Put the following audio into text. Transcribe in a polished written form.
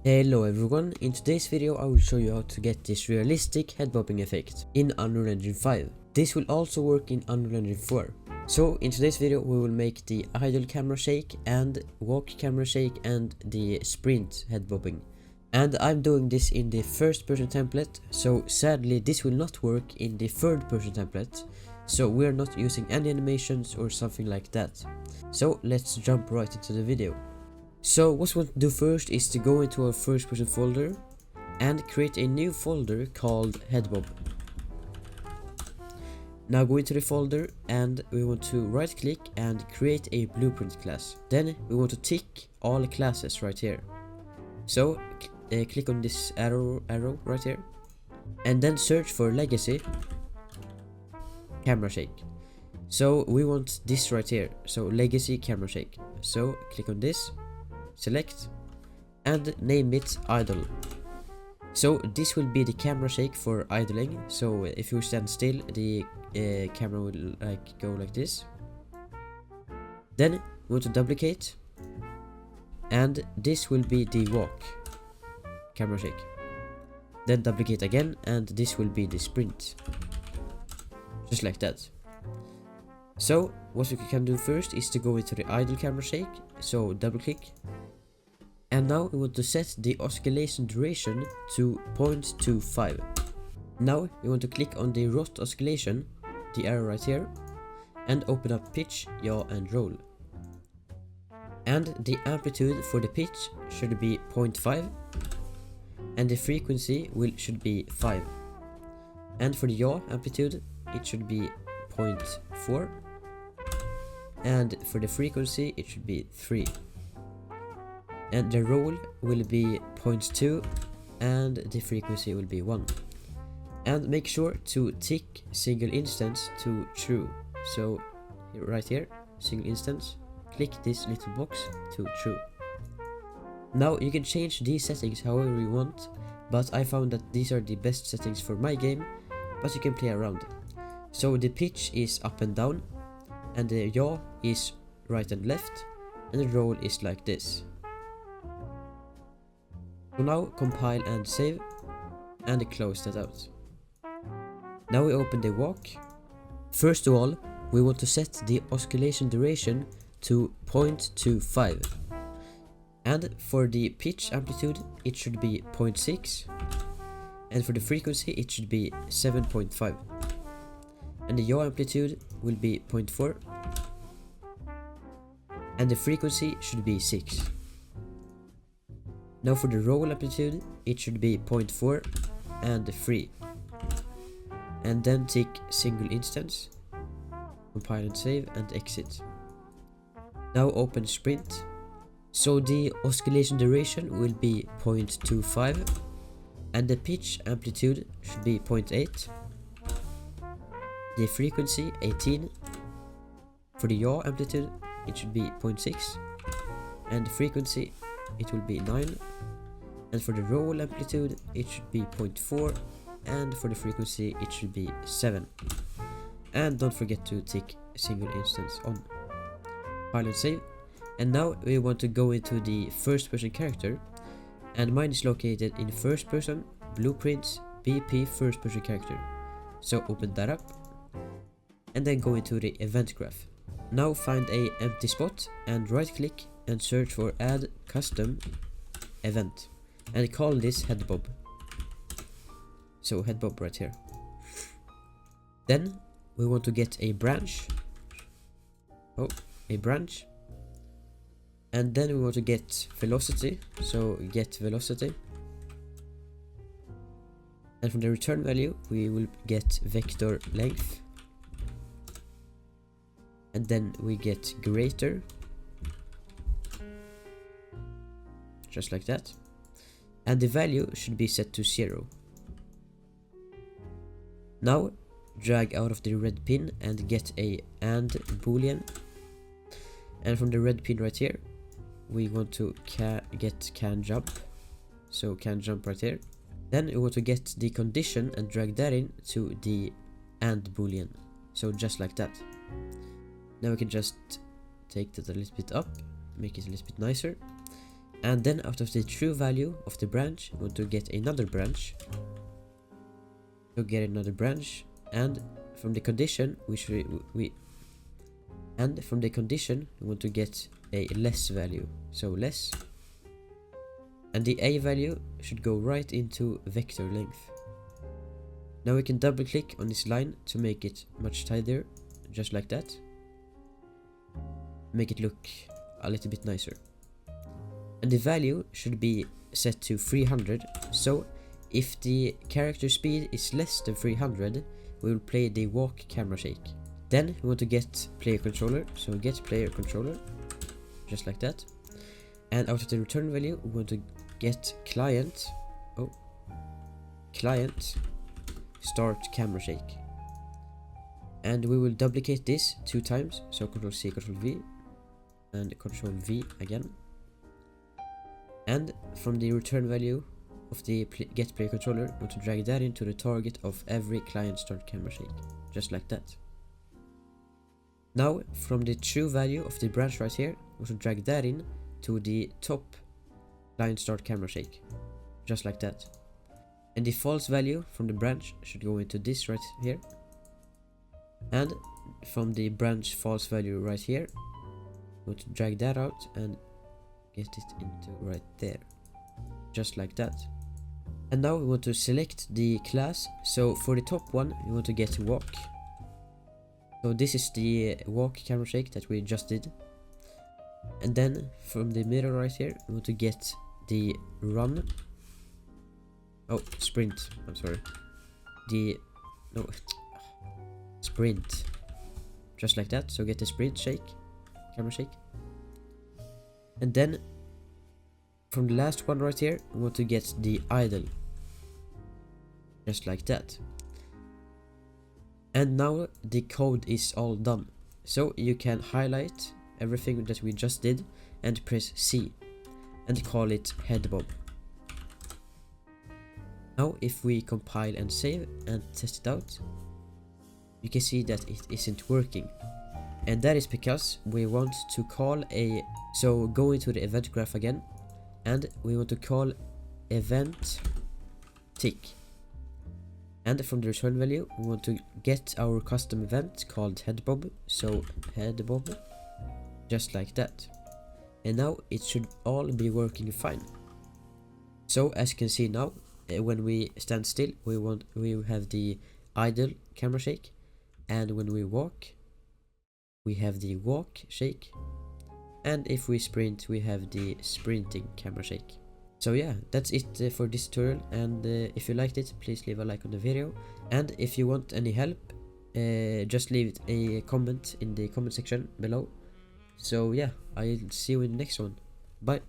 Hello everyone, in today's video I will show you how to get this realistic head bobbing effect in Unreal Engine 5. This will also work in Unreal Engine 4. So in today's video we will make the idle camera shake and walk camera shake and the sprint head bobbing. And I'm doing this in the first person template, so sadly this will not work in the third person template. So we're not using any animations or something like that. So let's jump right into the video. So what we want to do first is to go into our first person folder and create a new folder called headbob. Now go into the folder and we want to right click and create a blueprint class. Then we want to tick all classes right here. So click on this arrow right here and then search for legacy camera shake. So we want this right here, so legacy camera shake. So click on this, select and name it idle. So this will be the camera shake for idling. So if you stand still, the camera will go like this. Then we want to duplicate and this will be the walk camera shake. Then duplicate again and this will be the sprint, just like that. So what we can do first is to go into the idle camera shake, so double click. And now we want to set the oscillation duration to 0.25. Now we want to click on the rot oscillation, the arrow right here, and open up pitch, yaw and roll. And the amplitude for the pitch should be 0.5 and the frequency should be 5. And for the yaw amplitude it should be 0.4 and for the frequency it should be 3. And the roll will be 0.2 and the frequency will be 1. And make sure to tick single instance to true. So right here, single instance, click this little box to true. Now you can change these settings however you want, but I found that these are the best settings for my game, but you can play around. So the pitch is up and down, and the yaw is right and left, and the roll is like this. So now compile and save and close that out. Now we open the walk. First of all, we want to set the oscillation duration to 0.25. And for the pitch amplitude it should be 0.6 and for the frequency it should be 7.5. And the yaw amplitude will be 0.4 and the frequency should be 6. Now for the roll amplitude it should be 0.4 and 3. And then tick single instance, compile and save and exit. Now open sprint. So the oscillation duration will be 0.25 and the pitch amplitude should be 0.8. The frequency 18. For the yaw amplitude it should be 0.6 and the frequency it will be 9. And for the roll amplitude it should be 0.4 and for the frequency it should be 7. And don't forget to tick single instance on. File and save. And now we want to go into the first person character, and mine is located in first person, blueprints, BP first person character. So open that up and then go into the event graph. Now find a empty spot and right click and search for add custom event and call this headbob. So headbob right here. Then we want to get a branch. And then we want to get velocity, so get velocity. And from the return value we will get vector length. And then we get greater, just like that. And the value should be set to 0. Now drag out of the red pin and get a and boolean. And from the red pin right here we want to get can jump, so can jump right here. Then we want to get the condition and drag that in to the and boolean, so just like that. Now we can just take that a little bit up, make it a little bit nicer. And then out of the true value of the branch, we want to get another branch. So get another branch, and from the condition we want to get a less value. So less, and the a value should go right into vector length. Now we can double click on this line to make it much tidier, just like that. Make it look a little bit nicer. And the value should be set to 300, so if the character speed is less than 300, we will play the walk camera shake. Then we want to get player controller, so get player controller, just like that. And out of the return value, we want to get client start camera shake. And we will duplicate this 2 times, so Ctrl C, Ctrl V, and Ctrl V again. And from the return value of the get player controller, we want to drag that into the target of every client start camera shake, just like that. Now from the true value of the branch right here, we want to drag that in to the top client start camera shake, just like that. And the false value from the branch should go into this right here. And from the branch false value right here, we want to drag that out and get it into right there, just like that. And now we want to select the class. So for the top one, we want to get walk. So this is the walk camera shake that we just did. And then from the middle right here, we want to get the run. Oh, sprint. I'm sorry. Sprint. Just like that. So get the sprint shake, camera shake. And then from the last one right here, we want to get the idle, just like that. And now the code is all done. So you can highlight everything that we just did and press C and call it head bob. Now if we compile and save and test it out, you can see that it isn't working. And that is because we want to call so go into the event graph again, and we want to call event tick. And from the return value, we want to get our custom event called headbob. So headbob, just like that. And now it should all be working fine. So as you can see now, when we stand still, we have the idle camera shake, and when we walk, we have the walk shake, and if we sprint, we have the sprinting camera shake. So yeah, that's it for this tutorial, and if you liked it, please leave a like on the video, and if you want any help, just leave a comment in the comment section below. So yeah, I'll see you in the next one. Bye.